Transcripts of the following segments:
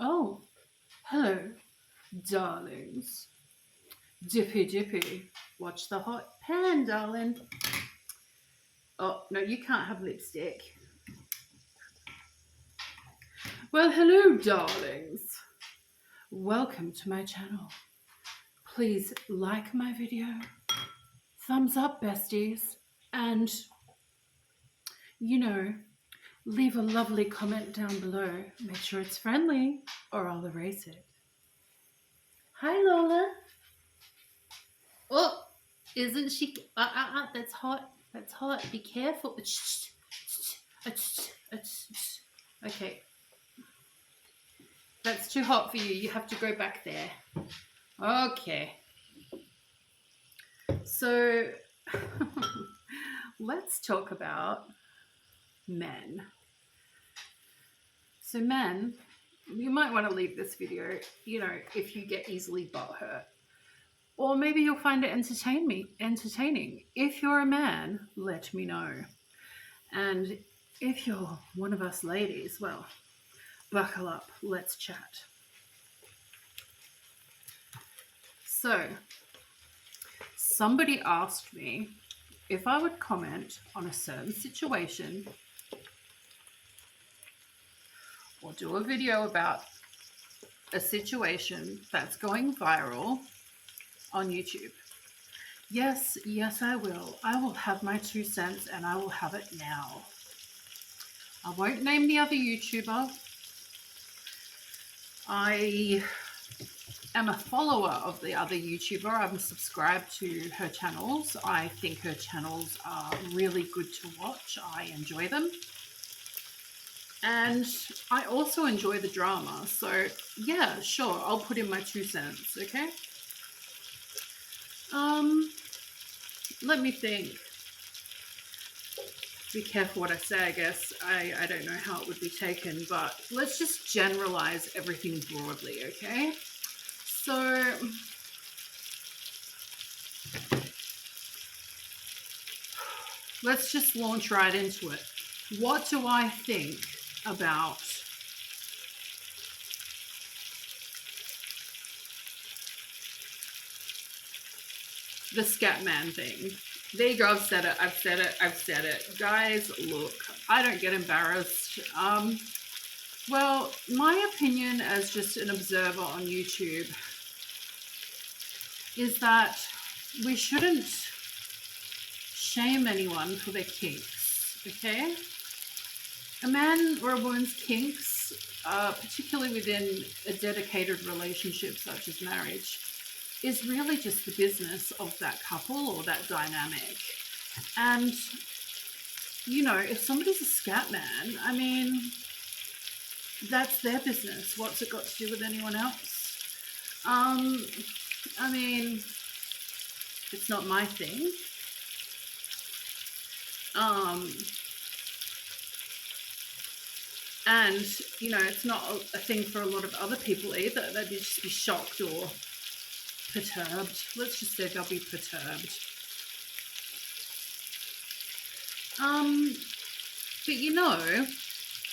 Oh, hello, darlings. Dippy dippy. Watch the hot pan, darling. Oh, no, you can't have lipstick. Well, hello, darlings. Welcome to my channel. Please like my video. Thumbs up, besties. And, you know, leave a lovely comment down below. Make sure it's friendly or I'll erase it. Hi, Lola. Oh, isn't she? That's hot. That's hot. Be careful. Okay, that's too hot for you. You have to go back there. Okay. So, let's talk about men. So, men, you might want to leave this video, if you get easily butthurt. Or maybe you'll find it entertaining. If you're a man, let me know. And if you're one of us ladies, well, buckle up, let's chat. So, somebody asked me if I would comment on a certain situation or do a video about a situation that's going viral on YouTube. Yes, I will. I will have my 2 cents and I will have it now. I won't name the other YouTuber. I am a follower of the other YouTuber. I'm subscribed to her channels. I think her channels are really good to watch. I enjoy them. And I also enjoy the drama. So yeah, sure, I'll put in my 2 cents, okay? Let me think. Be careful what I say, I guess. I don't know how it would be taken, but let's just generalize everything broadly, okay? So, let's just launch right into it. What do I think about the Scatman thing? There you go, I've said it. Guys, look, I don't get embarrassed. Well, my opinion as just an observer on YouTube is that we shouldn't shame anyone for their kinks, okay? A man or a woman's kinks, particularly within a dedicated relationship such as marriage, is really just the business of that couple or that dynamic. And, if somebody's a scat man, I mean, that's their business. What's it got to do with anyone else? I mean, it's not my thing. And, it's not a thing for a lot of other people either. They'd just be shocked or perturbed. Let's just say they'll be perturbed.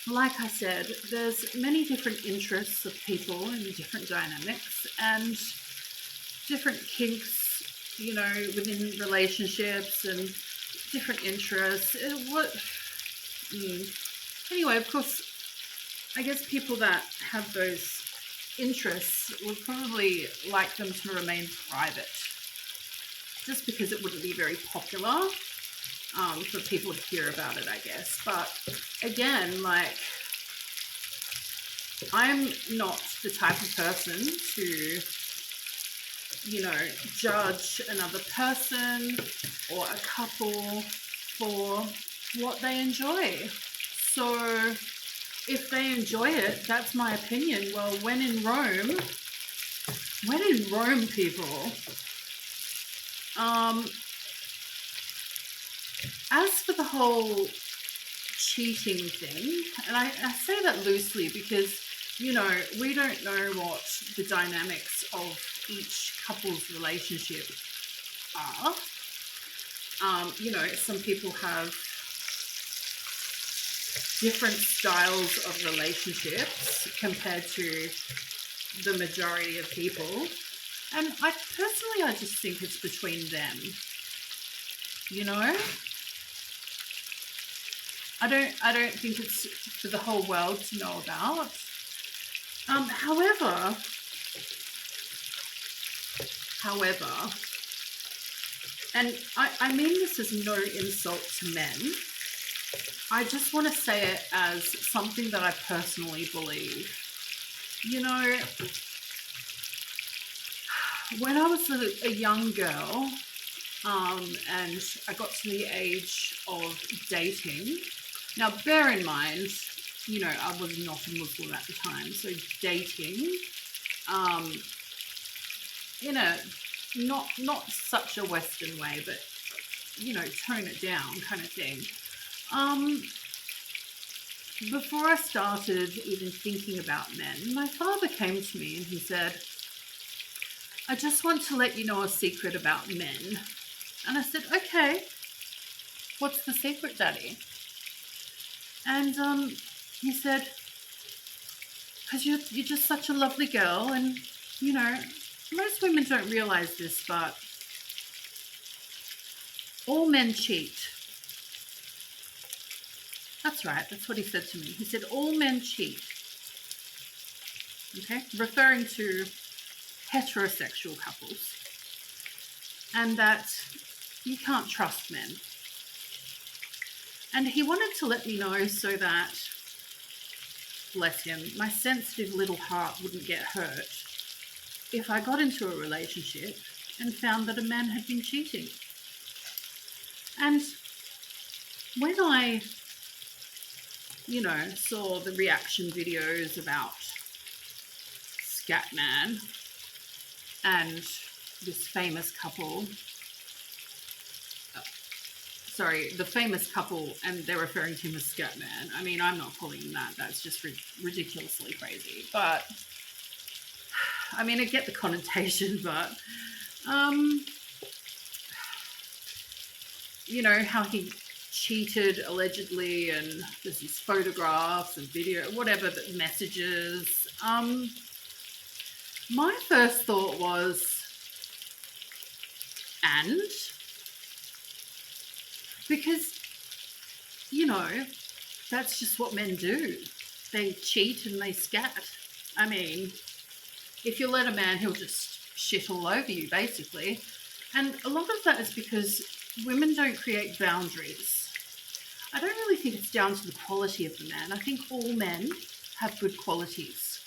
But like I said, there's many different interests of people and different dynamics and different kinks, within relationships and different interests. Anyway, of course, I guess people that have those interests would probably like them to remain private, just because it wouldn't be very popular for people to hear about it, I guess. But again, I'm not the type of person to, judge another person or a couple for what they enjoy. So if they enjoy it, that's my opinion. Well, when in Rome, people, as for the whole cheating thing, and I say that loosely because, we don't know what the dynamics of each couple's relationship are. Some people have different styles of relationships compared to the majority of people. And I just think it's between them. You know? I don't think it's for the whole world to know about. However, and I mean this as no insult to men. I just want to say it as something that I personally believe. You know, when I was a young girl, and I got to the age of dating. Now, bear in mind, you know, I was not a Muslim at the time, so dating, in a not such a Western way, but you know, tone it down kind of thing. Before I started even thinking about men, my father came to me and he said, "I just want to let you know a secret about men." And I said, "Okay, what's the secret, Daddy?" And he said, "Because you're just such a lovely girl, and you know, most women don't realize this, but all men cheat." That's right, that's what he said to me. He said, "All men cheat." Okay, referring to heterosexual couples. And that you can't trust men. And he wanted to let me know so that, bless him, my sensitive little heart wouldn't get hurt if I got into a relationship and found that a man had been cheating. And when I, you know, saw the reaction videos about Scatman and this famous couple, the famous couple, and they're referring to him as Scatman. I mean, I'm not calling him that. That's just ridiculously crazy. But, I mean, I get the connotation, but, you know, how he cheated allegedly, and there's these photographs and video, whatever, the messages. My first thought was, and? Because, you know, that's just what men do. They cheat and they scat. I mean, if you let a man, he'll just shit all over you, basically. And a lot of that is because women don't create boundaries. I don't really think it's down to the quality of the man. I think all men have good qualities,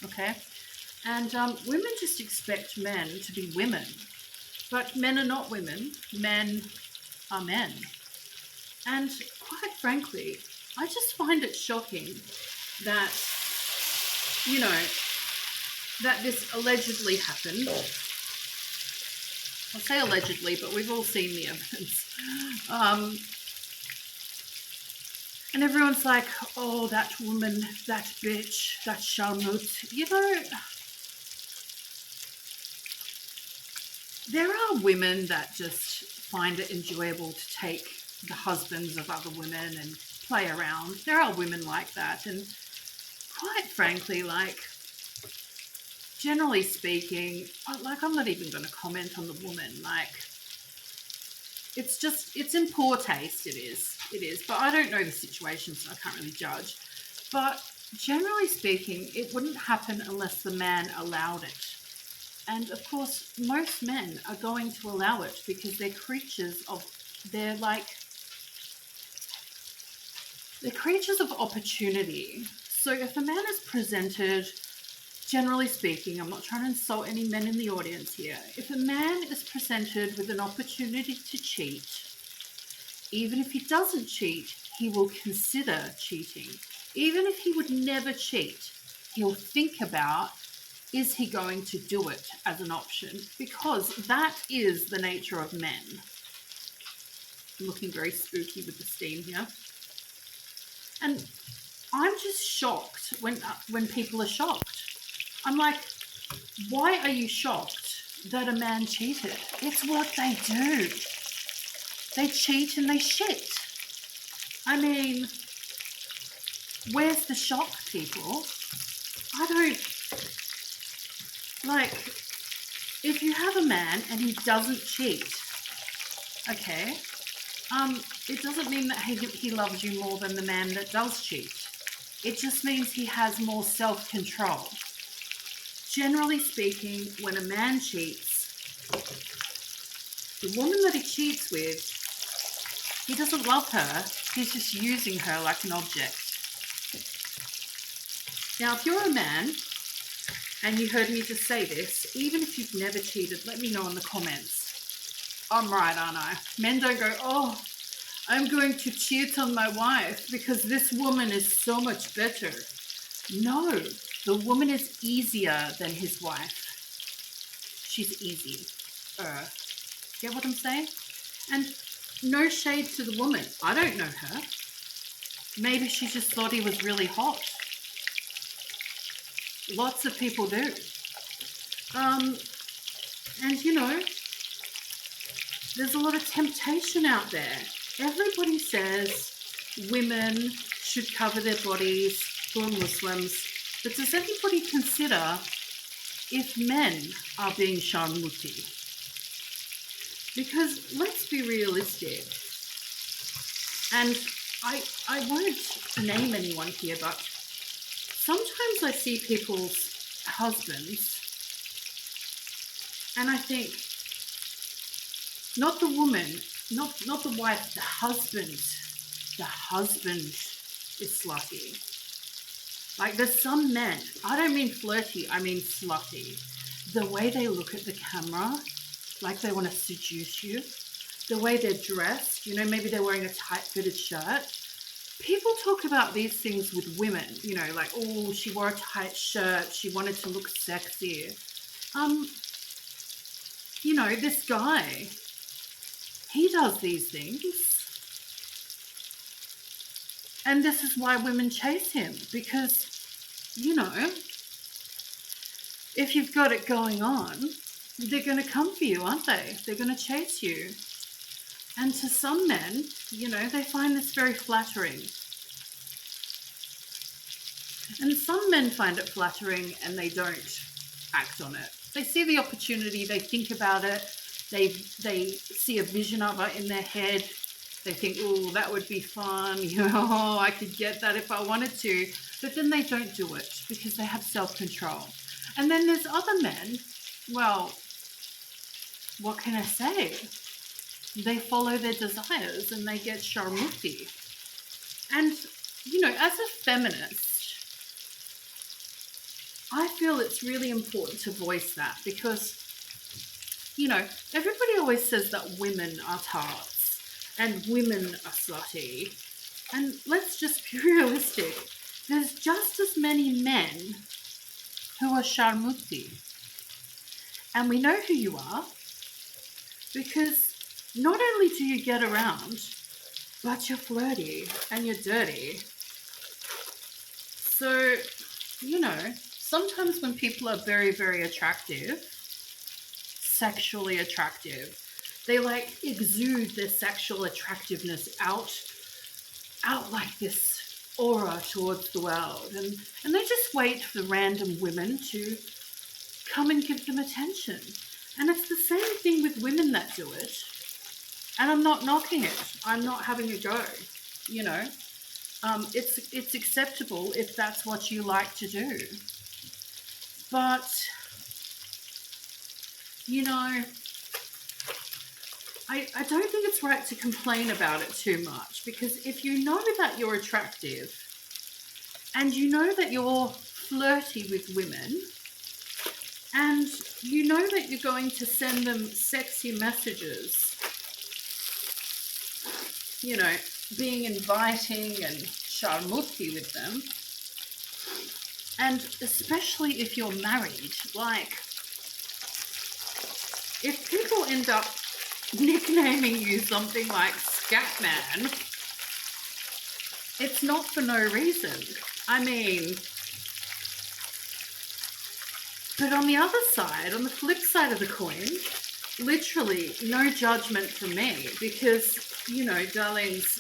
okay? And women just expect men to be women. But men are not women. Men are men. And quite frankly, I just find it shocking that, you know, that this allegedly happened. I'll say allegedly, but we've all seen the evidence. And everyone's like, "Oh, that woman, that bitch, that sharmut." You know, there are women that just find it enjoyable to take the husbands of other women and play around. There are women like that. And quite frankly, like, generally speaking, like, I'm not even going to comment on the woman. Like, it's in poor taste. It is. But I don't know the situation, so I can't really judge. But generally speaking, it wouldn't happen unless the man allowed it. And of course, most men are going to allow it because they're creatures of opportunity. So if a man is presented, generally speaking, I'm not trying to insult any men in the audience here. If a man is presented with an opportunity to cheat, even if he doesn't cheat, he will consider cheating. Even if he would never cheat, he'll think about, is he going to do it as an option? Because that is the nature of men. I'm looking very spooky with the steam here. And I'm just shocked when people are shocked. I'm like, why are you shocked that a man cheated? It's what they do. They cheat and they shit. I mean, Where's the shock, people? I don't, like, if you have a man and he doesn't cheat, okay, it doesn't mean that he loves you more than the man that does cheat. It just means he has more self-control. Generally speaking, when a man cheats, the woman that he cheats with, he doesn't love her. He's just using her like an object. Now, if you're a man and you heard me just say this, even if you've never cheated, let me know in the comments. I'm right, aren't I? Men don't go, oh, I'm going to cheat on my wife because this woman is so much better. No, the woman is easier than his wife. She's easy. Get what I'm saying? And no shade to the woman. I don't know her. Maybe she just thought he was really hot. Lots of people do. And you know, there's a lot of temptation out there. Everybody says women should cover their bodies for Muslims, but does anybody consider if men are being sharmuti? Because let's be realistic, and I won't name anyone here, but sometimes I see people's husbands and I think, not the woman, not the wife, the husband is slutty. Like, there's some men, I don't mean flirty, I mean slutty. The way they look at the camera, like they want to seduce you. The way they're dressed, you know, maybe they're wearing a tight-fitted shirt. People talk about these things with women, you know, like, oh, she wore a tight shirt, she wanted to look sexy. You know, this guy, he does these things. And this is why women chase him, because, you know, if you've got it going on, they're going to come for you, aren't they? They're going to chase you. And to some men, you know, they find this very flattering. And some men find it flattering and they don't act on it. They see the opportunity, they think about it, they see a vision of it in their head. They think, oh, that would be fun, you know, I could get that if I wanted to. But then they don't do it because they have self-control. And then there's other men, well, what can I say? They follow their desires and they get sharmuti. And, you know, as a feminist, I feel it's really important to voice that because, you know, everybody always says that women are tarts and women are slutty. And let's just be realistic. There's just as many men who are sharmuti. And we know who you are because not only do you get around, but you're flirty and you're dirty. So, you know, sometimes when people are very, very attractive, sexually attractive, they like exude their sexual attractiveness out like this aura towards the world. And they just wait for random women to come and give them attention. And it's the same thing with women that do it. And I'm not knocking it. I'm not having a go, you know. It's acceptable if that's what you like to do. But, you know, I don't think it's right to complain about it too much, because if you know that you're attractive and you know that you're flirty with women and you know that you're going to send them sexy messages, you know, being inviting and sharmuti with them, and especially if you're married, like, if people end up nicknaming you something like Scatman, it's not for no reason. I mean, but on the other side, on the flip side of the coin, literally no judgment from me, because, you know, darlings,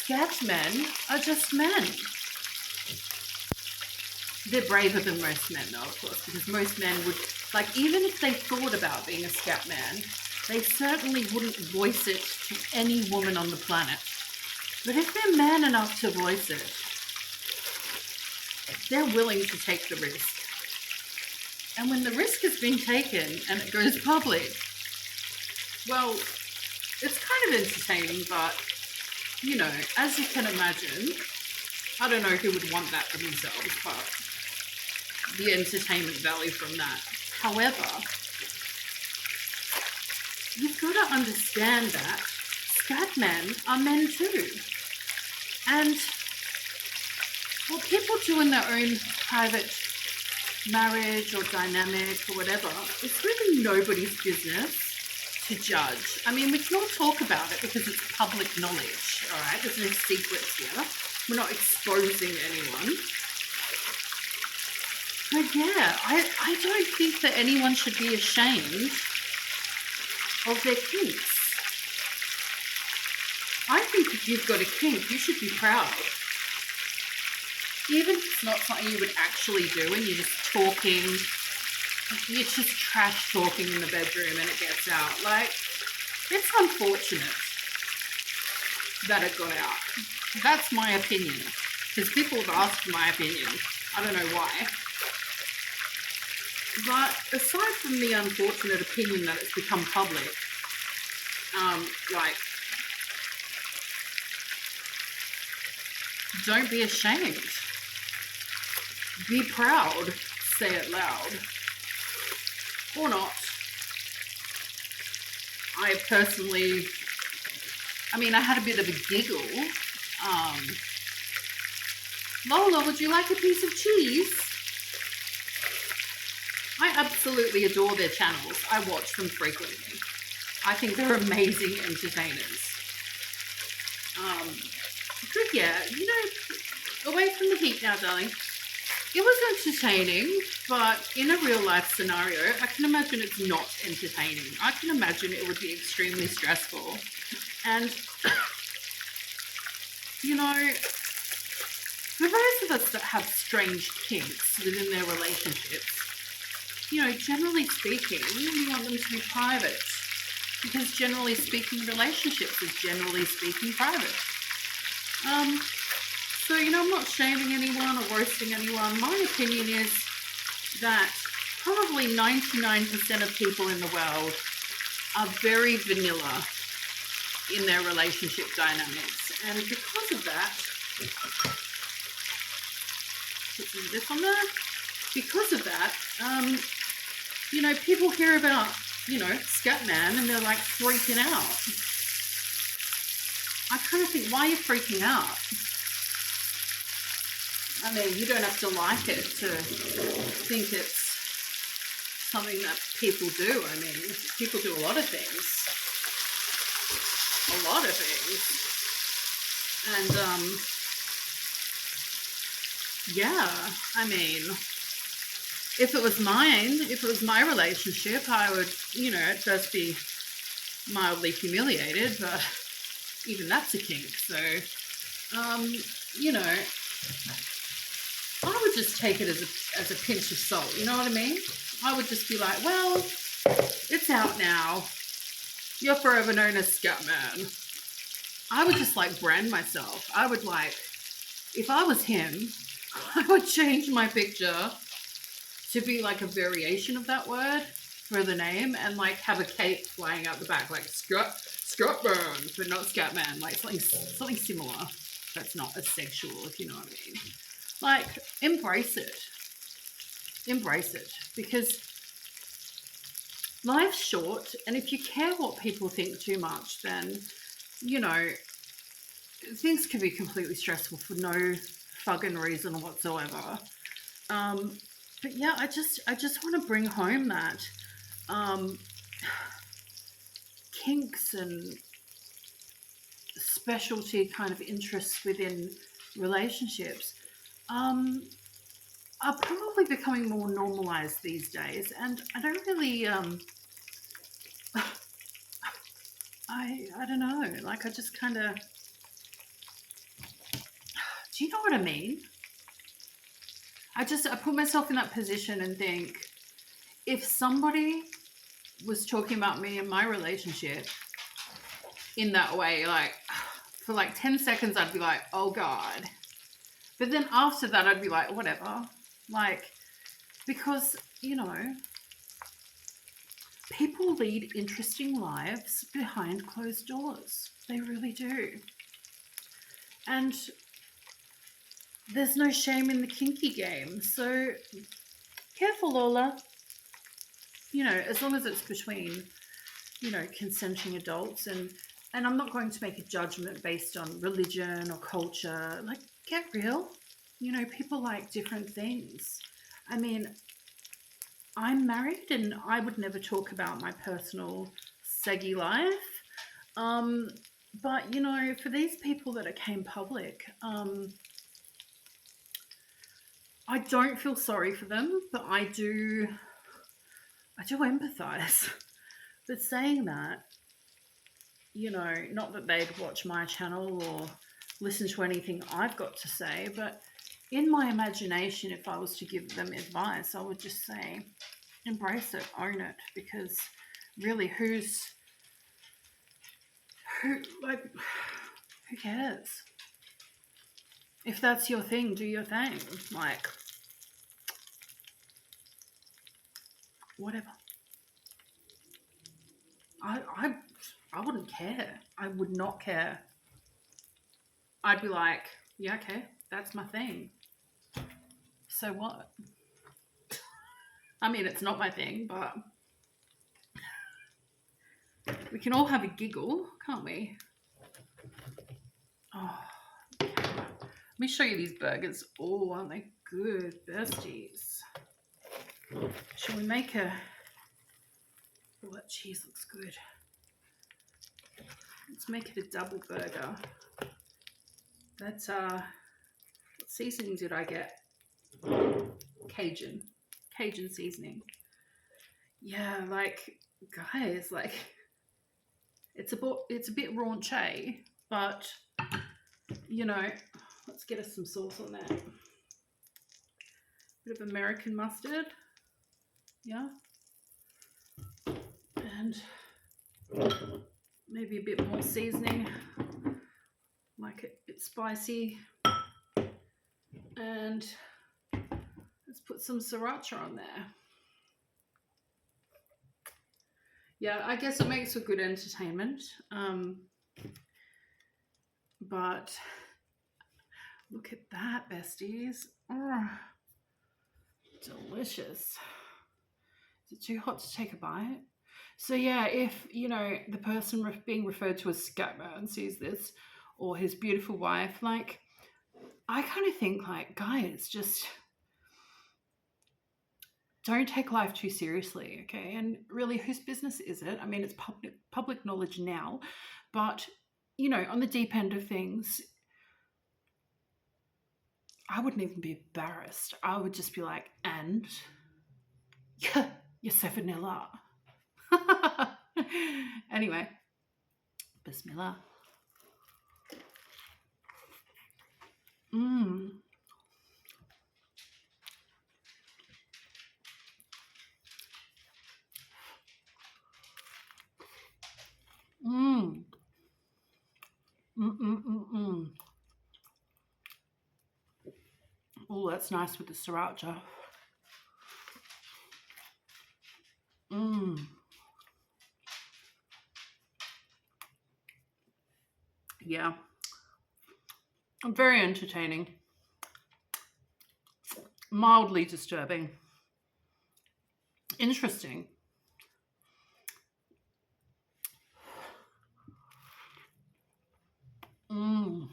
scat men are just men. They're braver than most men, though, of course, because most men would, like, even if they thought about being a scat man, they certainly wouldn't voice it to any woman on the planet. But if they're man enough to voice it, they're willing to take the risk. And when the risk has been taken and it goes public, well, it's kind of entertaining, but, you know, as you can imagine, I don't know who would want that for themselves, but the entertainment value from that. However, you've got to understand that scat men are men too. And what people do in their own private marriage or dynamic or whatever, it's really nobody's business to judge. I mean, we can all talk about it because it's public knowledge, all right? There's no secrets here. We're not exposing anyone. But yeah, I don't think that anyone should be ashamed of their kinks. I think if you've got a kink, you should be proud. Even if it's not something you would actually do and you're just talking, you're just trash talking in the bedroom and it gets out. Like, it's unfortunate that it got out. That's my opinion. Because people have asked for my opinion. I don't know why. But aside from the unfortunate opinion that it's become public, like, don't be ashamed. Be proud. Say it loud. Or not. I personally, I mean, I had a bit of a giggle. Lola, would you like a piece of cheese? I absolutely adore their channels. I watch them frequently. I think they're amazing entertainers. But yeah, you know, away from the heat now, darling. It was entertaining, but in a real life scenario, I can imagine it's not entertaining. I can imagine it would be extremely stressful. And, you know, for those of us that have strange kinks within their relationships, you know, generally speaking, we want them to be private. Because generally speaking, relationships is generally speaking private. So, you know, I'm not shaming anyone or roasting anyone. My opinion is that probably 99% of people in the world are very vanilla in their relationship dynamics. And because of that, put some of this on there. Because of that, you know, people hear about, you know, Scatman and they're like freaking out. I kind of think, why are you freaking out? I mean, you don't have to like it to think it's something that people do. I mean, people do a lot of things. A lot of things. And, yeah, I mean, if it was mine, if it was my relationship, I would, you know, at first be mildly humiliated, but even that's a kink. So, you know, I would just take it as a pinch of salt. You know what I mean? I would just be like, well, it's out now. You're forever known as Scatman. I would just like brand myself. I would like, if I was him, I would change my picture to be like a variation of that word for the name and like have a cape flying out the back, like Scatman, but not Scatman, like something similar that's not as sexual, if you know what I mean. Like, embrace it. Embrace it. Because life's short, and if you care what people think too much, then, you know, things can be completely stressful for no fucking reason whatsoever. But yeah, I just want to bring home that kinks and specialty kind of interests within relationships are probably becoming more normalized these days, and I don't really I don't know, like I just kind of Do you know what I mean? I put myself in that position and think, if somebody was talking about me and my relationship in that way, like for like 10 seconds, I'd be like, oh God. But then after that, I'd be like, whatever. Like, because, you know, people lead interesting lives behind closed doors. They really do. And there's no shame in the kinky game. So careful, Lola. You know, as long as it's between, you know, consenting adults, and I'm not going to make a judgment based on religion or culture. Like, get real. You know, people like different things. I mean, I'm married and I would never talk about my personal saggy life. But, you know, for these people that it came public, I don't feel sorry for them, but I do empathize. But saying that, you know, not that they'd watch my channel or listen to anything I've got to say, but in my imagination, if I was to give them advice, I would just say, embrace it, own it, because really, who cares? If that's your thing, do your thing. Like, whatever. I wouldn't care. I would not care. I'd be like, yeah, okay, that's my thing. So what? I mean, it's not my thing, but we can all have a giggle, can't we? Oh, okay. Let me show you these burgers. Oh, aren't they good, besties? Shall we make a... Oh, that cheese looks good. Let's make it a double burger. That's, what seasoning did I get? Cajun seasoning. Yeah, like, guys, like, it's a bit raunchy, but, you know, let's get us some sauce on that. Bit of American mustard, yeah, and maybe a bit more seasoning, like it a bit spicy, and let's put some sriracha on there. Yeah, I guess it makes for good entertainment, but look at that, besties. Oh, delicious. Is it too hot to take a bite? So yeah, if, you know, the person being referred to as Scatman sees this, or his beautiful wife, like, I kind of think, like, guys, just don't take life too seriously, okay? And really, whose business is it? I mean, it's public knowledge now, but, you know, on the deep end of things, I wouldn't even be embarrassed. I would just be like, and? Yeah, you're so vanilla. Anyway, Bismillah. Mmm. Mmm. Mm-mm-mm-mm. Oh, that's nice with the sriracha. Mmm. Yeah. Very entertaining. Mildly disturbing. Interesting. Mmm.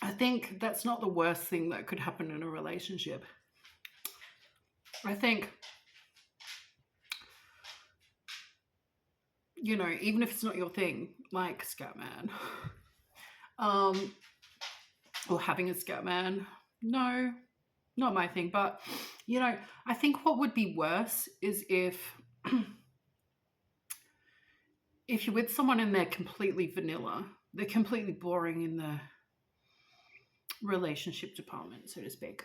I think that's not the worst thing that could happen in a relationship. I think, you know, even if it's not your thing, like Scatman, or having a Scatman, no, not my thing. But, you know, I think what would be worse is if if you're with someone and they're completely vanilla, they're completely boring in the relationship department, so to speak.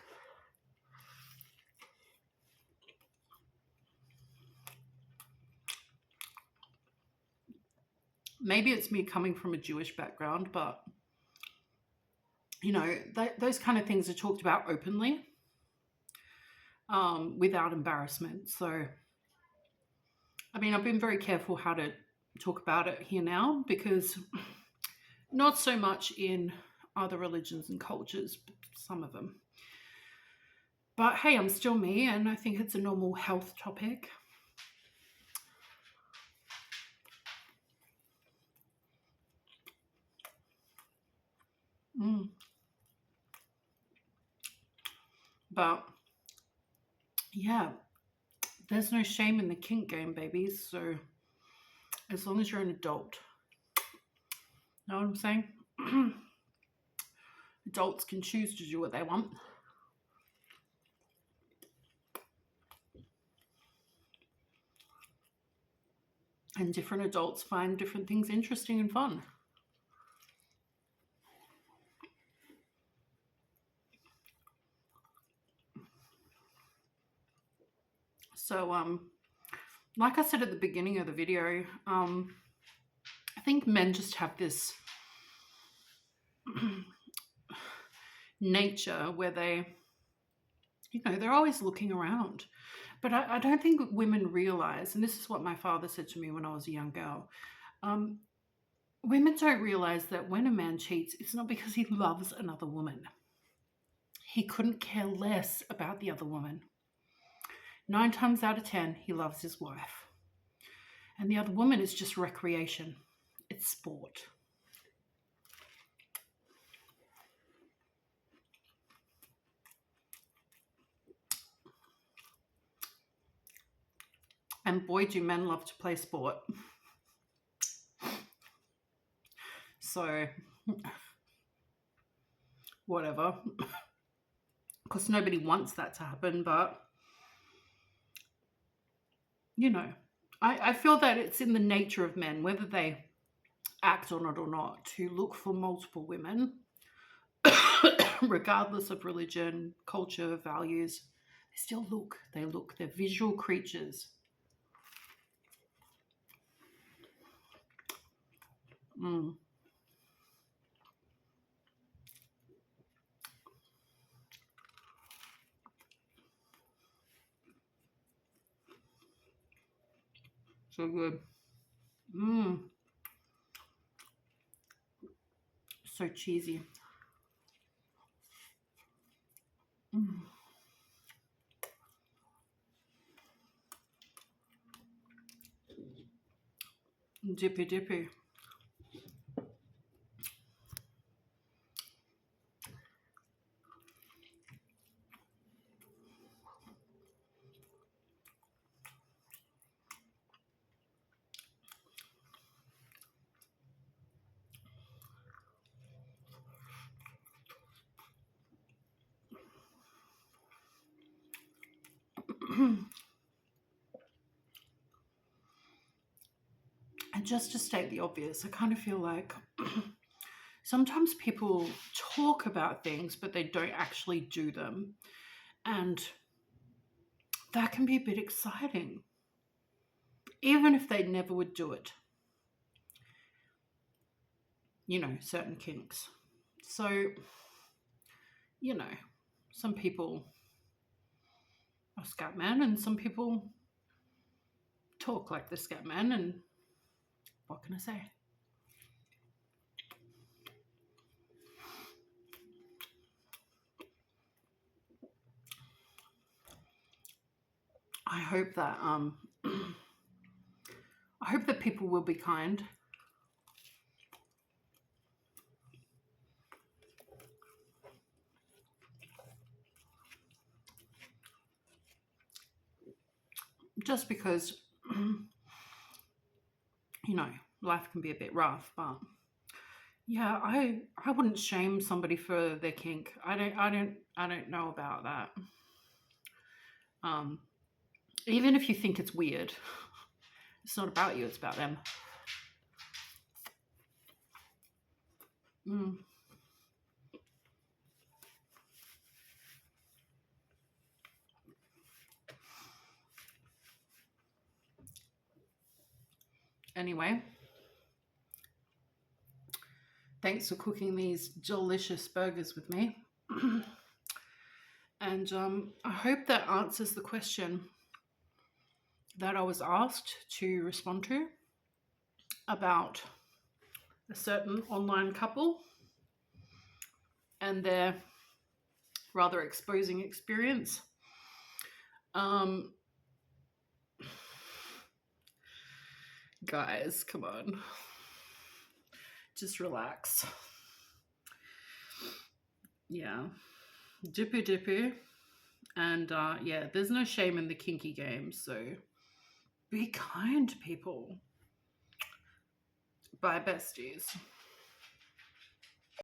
Maybe it's me coming from a Jewish background, but you know, those kind of things are talked about openly, without embarrassment. So, I mean, I've been very careful how to talk about it here now, because not so much in other religions and cultures, but some of them. But hey, I'm still me, and I think it's a normal health topic. But yeah, there's no shame in the kink game, babies. So as long as you're an adult, know what I'm saying? Adults can choose to do what they want. And different adults find different things interesting and fun. So, like I said at the beginning of the video, I think men just have this nature where they, you know, they're always looking around. But I don't think women realize, and this is what my father said to me when I was a young girl, women don't realize that when a man cheats, it's not because he loves another woman. He couldn't care less about the other woman. 9 times out of 10, he loves his wife. And the other woman is just recreation. It's sport. And boy, do men love to play sport. So, whatever. Because nobody wants that to happen, but, you know, I feel that it's in the nature of men, whether they act on it or not, to look for multiple women, regardless of religion, culture, values. They still look. They're visual creatures. So good. So cheesy. Dippy dippy. And just to state the obvious, I kind of feel like sometimes people talk about things, but they don't actually do them. And that can be a bit exciting, even if they never would do it. You know, certain kinks. So, you know, some people are Scatman and some people talk like the Scatman, and what can I say? I hope that I hope that people will be kind. Just because, you know, life can be a bit rough, but yeah, I wouldn't shame somebody for their kink. I don't know about that. Even if you think it's weird, it's not about you, it's about them. Mm. Anyway, thanks for cooking these delicious burgers with me. And I hope that answers the question that I was asked to respond to about a certain online couple and their rather exposing experience. Guys, come on. Just relax. Yeah. Dippy dippy. And yeah, there's no shame in the kinky game, so be kind, people. Bye, besties.